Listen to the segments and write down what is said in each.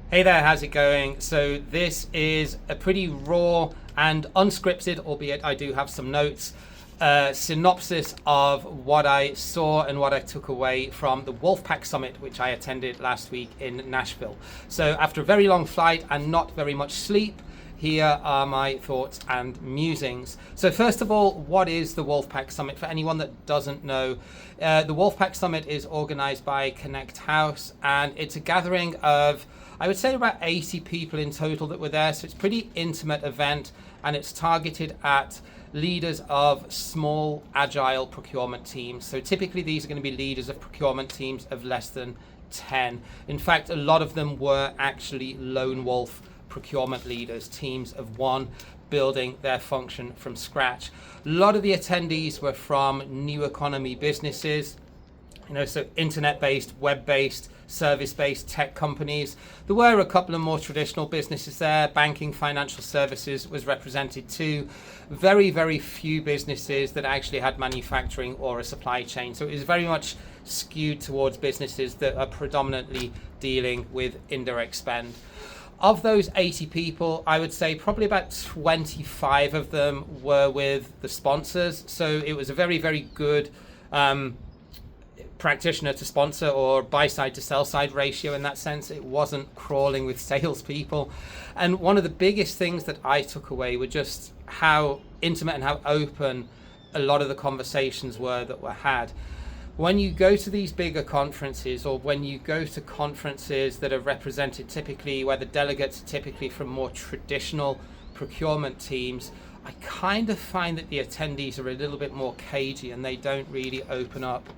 Hey there, how's it going? So this is a pretty raw and unscripted, albeit I do have some notes, synopsis of what I saw and what I took away from the Wolfpack Summit, which I attended last week in Nashville. So after a very long flight and not very much sleep, here are my thoughts and musings. So first of all, what is the Wolfpack Summit? For anyone that doesn't know, the Wolfpack Summit is organized by Connect House, and it's a gathering of, I would say, about 80 people in total that were there. So it's a pretty intimate event, and it's targeted at leaders of small agile procurement teams. So typically these are going to be leaders of procurement teams of less than 10. In fact, a lot of them were actually lone wolf procurement leaders, teams of one, building their function from scratch. A lot of the attendees were from new economy businesses, so internet-based, web-based, service-based tech companies. There were a couple of more traditional businesses there. Banking, financial services was represented too. Very, very few businesses that actually had manufacturing or a supply chain. So it was very much skewed towards businesses that are predominantly dealing with indirect spend. Of those 80 people, I would say probably about 25 of them were with the sponsors. So it was a very, very good practitioner to sponsor or buy side to sell side ratio in that sense. It wasn't crawling with salespeople. And one of the biggest things that I took away were just how intimate and how open a lot of the conversations were that were had. When you go to these bigger conferences, or when you go to conferences that are represented typically, where the delegates are typically from more traditional procurement teams, I kind of find that the attendees are a little bit more cagey and they don't really open up.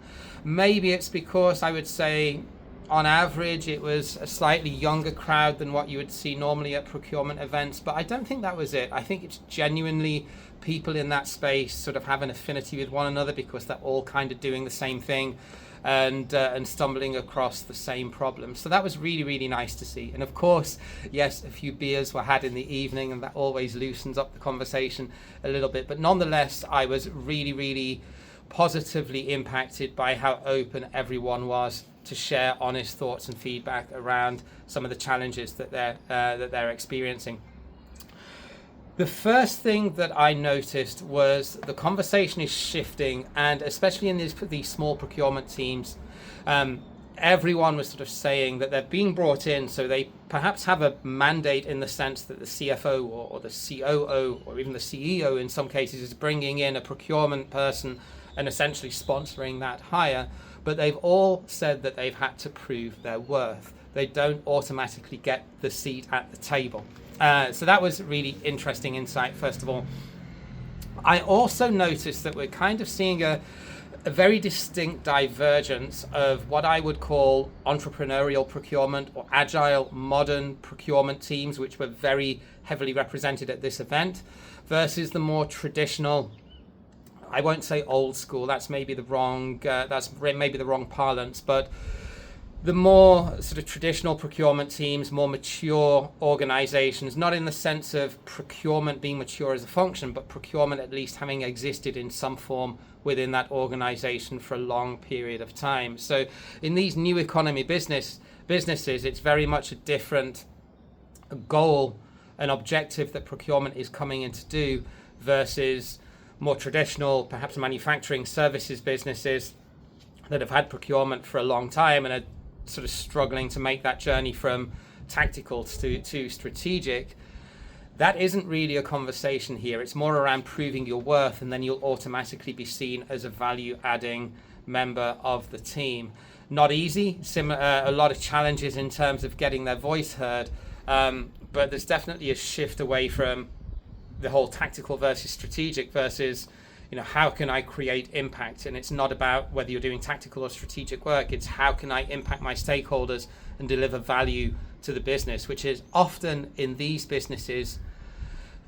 Maybe it's because I would say on average it was a slightly younger crowd than what you would see normally at procurement events, but I don't think that was it. I think it's genuinely people in that space sort of have an affinity with one another because they're all kind of doing the same thing and stumbling across the same problems. So that was really, really nice to see. And of course, yes, a few beers were had in the evening, and that always loosens up the conversation a little bit. But nonetheless, I was really, really positively impacted by how open everyone was to share honest thoughts and feedback around some of the challenges that they're experiencing. The first thing that I noticed was the conversation is shifting, and especially in these small procurement teams, everyone was sort of saying that they're being brought in, so they perhaps have a mandate in the sense that the CFO or the COO or even the CEO in some cases is bringing in a procurement person and essentially sponsoring that hire, but they've all said that they've had to prove their worth. They don't automatically get the seat at the table. So that was really interesting insight, first of all. I also noticed that we're kind of seeing a very distinct divergence of what I would call entrepreneurial procurement or agile modern procurement teams, which were very heavily represented at this event, versus the more traditional, I won't say old school, that's maybe the wrong parlance, but the more sort of traditional procurement teams, more mature organizations, not in the sense of procurement being mature as a function, but procurement at least having existed in some form within that organization for a long period of time. So in these new economy businesses, it's very much a different goal, an objective that procurement is coming in to do versus more traditional, perhaps manufacturing services businesses that have had procurement for a long time and are sort of struggling to make that journey from tactical to strategic. That isn't really a conversation here. It's more around proving your worth, and then you'll automatically be seen as a value-adding member of the team. Not easy, a lot of challenges in terms of getting their voice heard, but there's definitely a shift away from the whole tactical versus strategic versus how can I create impact? And it's not about whether you're doing tactical or strategic work. It's how can I impact my stakeholders and deliver value to the business, which is often in these businesses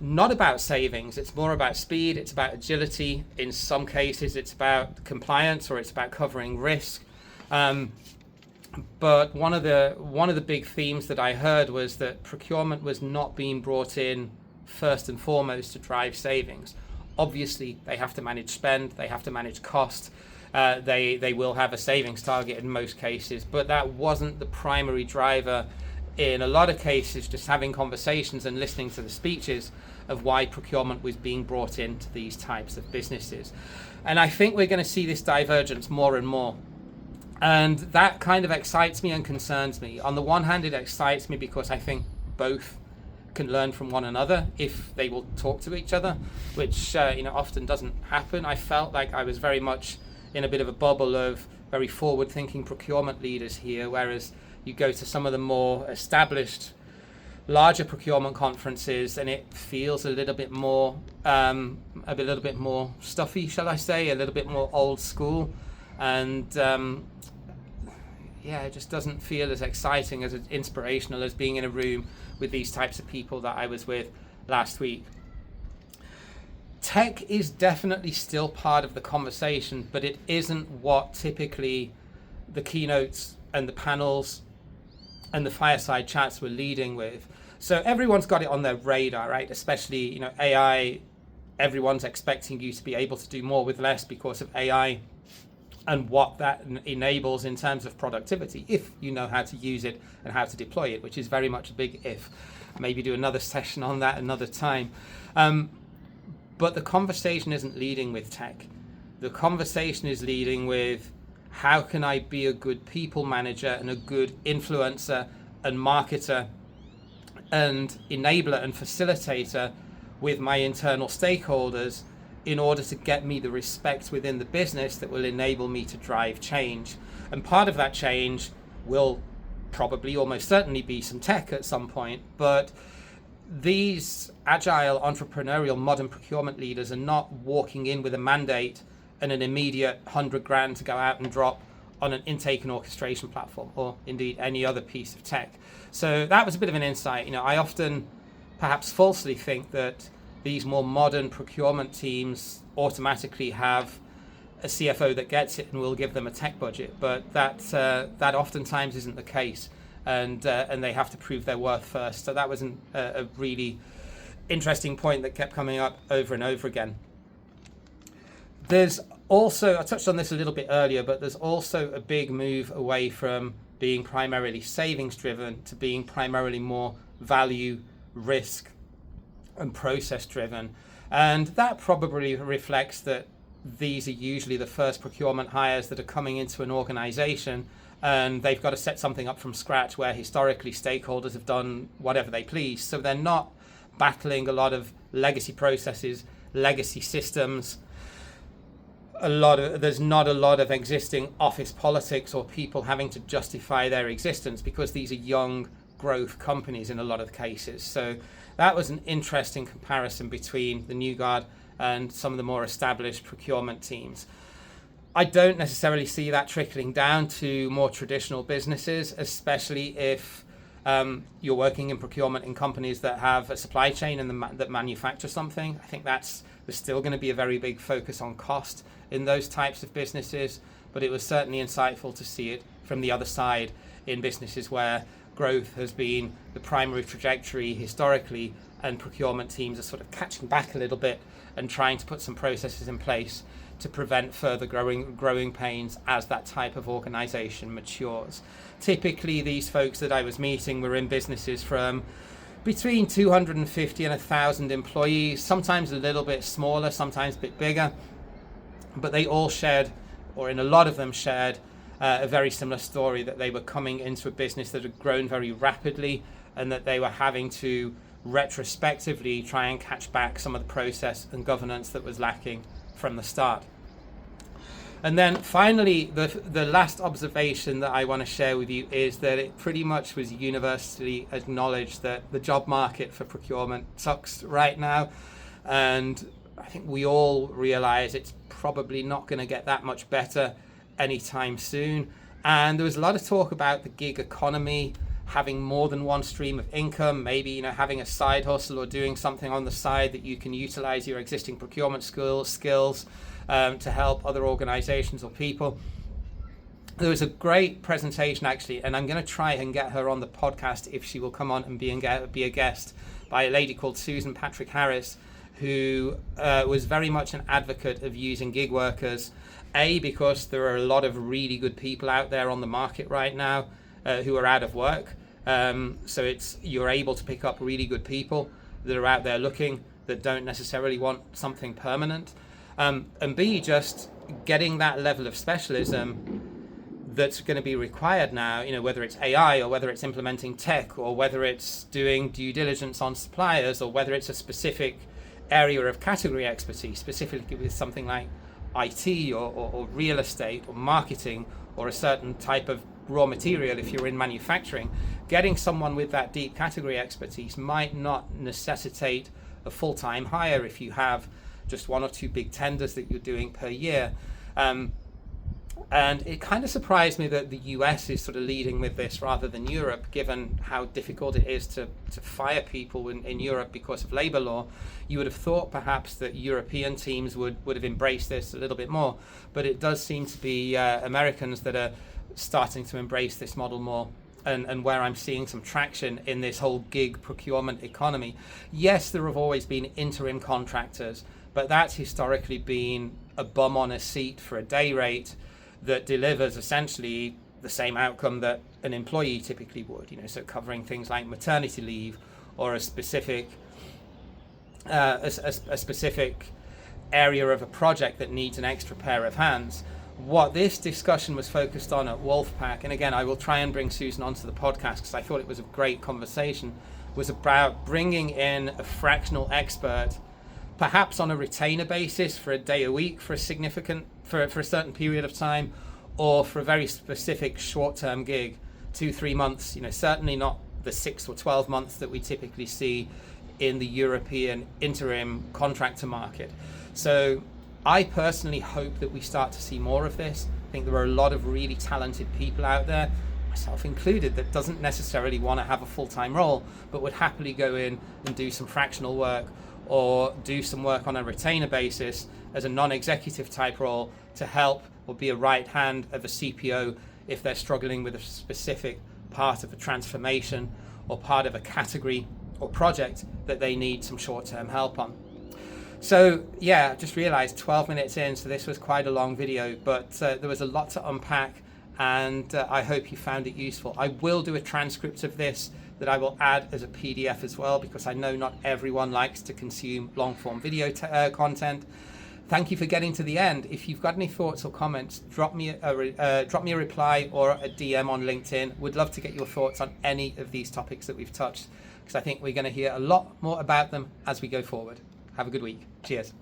not about savings. It's more about speed. It's about agility. In some cases, it's about compliance or it's about covering risk. But one of the big themes that I heard was that procurement was not being brought in first and foremost to drive savings. Obviously, they have to manage spend, they have to manage cost, they will have a savings target in most cases, but that wasn't the primary driver in a lot of cases just having conversations and listening to the speeches of why procurement was being brought into these types of businesses. And I think we're going to see this divergence more and more. And that kind of excites me and concerns me. On the one hand, it excites me because I think both can learn from one another if they will talk to each other, which often doesn't happen. I felt like I was very much in a bit of a bubble of very forward-thinking procurement leaders here, whereas you go to some of the more established, larger procurement conferences, and it feels a little bit more stuffy, shall I say, a little bit more old school, and it just doesn't feel as exciting, as inspirational as being in a room with these types of people that I was with last week. Tech is definitely still part of the conversation, but it isn't what typically the keynotes and the panels and the fireside chats were leading with. So everyone's got it on their radar, right? Especially, AI, everyone's expecting you to be able to do more with less because of AI and what that enables in terms of productivity, if you know how to use it and how to deploy it, which is very much a big if. Maybe do another session on that another time. But the conversation isn't leading with tech. The conversation is leading with, how can I be a good people manager and a good influencer and marketer and enabler and facilitator with my internal stakeholders in order to get me the respect within the business that will enable me to drive change. And part of that change will probably almost certainly be some tech at some point, but these agile, entrepreneurial, modern procurement leaders are not walking in with a mandate and an immediate 100 grand to go out and drop on an intake and orchestration platform, or indeed any other piece of tech. So that was a bit of an insight. I often perhaps falsely think that these more modern procurement teams automatically have a CFO that gets it and will give them a tech budget, but that oftentimes isn't the case, and they have to prove their worth first. So that was a really interesting point that kept coming up over and over again. There's also, I touched on this a little bit earlier, but there's also a big move away from being primarily savings driven to being primarily more value, risk, and process driven. And that probably reflects that these are usually the first procurement hires that are coming into an organization, and they've got to set something up from scratch where historically stakeholders have done whatever they please. So they're not battling a lot of legacy processes, legacy systems. There's not a lot of existing office politics or people having to justify their existence, because these are young growth companies in a lot of cases. So that was an interesting comparison between the new guard and some of the more established procurement teams. I don't necessarily see that trickling down to more traditional businesses, especially if you're working in procurement in companies that have a supply chain and that manufacture something. I think there's still going to be a very big focus on cost in those types of businesses, but it was certainly insightful to see it from the other side in businesses where growth has been the primary trajectory historically, and procurement teams are sort of catching back a little bit and trying to put some processes in place to prevent further growing pains as that type of organization matures. Typically, these folks that I was meeting were in businesses from between 250 and 1,000 employees, sometimes a little bit smaller, sometimes a bit bigger, but they all shared, or in a lot of them shared, a very similar story, that they were coming into a business that had grown very rapidly and that they were having to retrospectively try and catch back some of the process and governance that was lacking from the start. And then finally, the last observation that I want to share with you is that it pretty much was universally acknowledged that the job market for procurement sucks right now. And I think we all realize it's probably not going to get that much better anytime soon. And there was a lot of talk about the gig economy, having more than one stream of income, maybe having a side hustle or doing something on the side that you can utilize your existing procurement skills to help other organizations or people. There was a great presentation actually, and I'm going to try and get her on the podcast if she will come on and be a guest, by a lady called Susan Patrick Harris, who was very much an advocate of using gig workers, because there are a lot of really good people out there on the market right now who are out of work. So you're able to pick up really good people that are out there looking, that don't necessarily want something permanent. And B, just getting that level of specialism that's going to be required now, whether it's AI or whether it's implementing tech or whether it's doing due diligence on suppliers or whether it's a specific area of category expertise, specifically with something like IT or real estate or marketing or a certain type of raw material if you're in manufacturing. Getting someone with that deep category expertise might not necessitate a full-time hire if you have just one or two big tenders that you're doing per year. And it kind of surprised me that the US is sort of leading with this rather than Europe, given how difficult it is to fire people in Europe because of labor law. You would have thought perhaps that European teams would have embraced this a little bit more, but it does seem to be Americans that are starting to embrace this model more. And where I'm seeing some traction in this whole gig procurement economy. Yes, there have always been interim contractors, but that's historically been a bum on a seat for a day rate that delivers essentially the same outcome that an employee typically would, so covering things like maternity leave or a specific area of a project that needs an extra pair of hands. What this discussion was focused on at Wolfpack, and again, I will try and bring Susan onto the podcast because I thought it was a great conversation, was about bringing in a fractional expert, perhaps on a retainer basis for a day a week for a certain period of time, or for a very specific short-term gig, 2-3 months, certainly not the 6 or 12 months that we typically see in the European interim contractor market. So I personally hope that we start to see more of this. I think there are a lot of really talented people out there, myself included, that doesn't necessarily want to have a full-time role, but would happily go in and do some fractional work or do some work on a retainer basis as a non-executive type role to help or be a right hand of a CPO if they're struggling with a specific part of a transformation or part of a category or project that they need some short-term help on. So yeah, I just realized 12 minutes in, so this was quite a long video, but there was a lot to unpack, and I hope you found it useful. I will do a transcript of this that I will add as a PDF as well, because I know not everyone likes to consume long-form video content. Thank you for getting to the end. If you've got any thoughts or comments, drop me a reply or a DM on LinkedIn. Would love to get your thoughts on any of these topics that we've touched, because I think we're going to hear a lot more about them as we go forward. Have a good week. Cheers.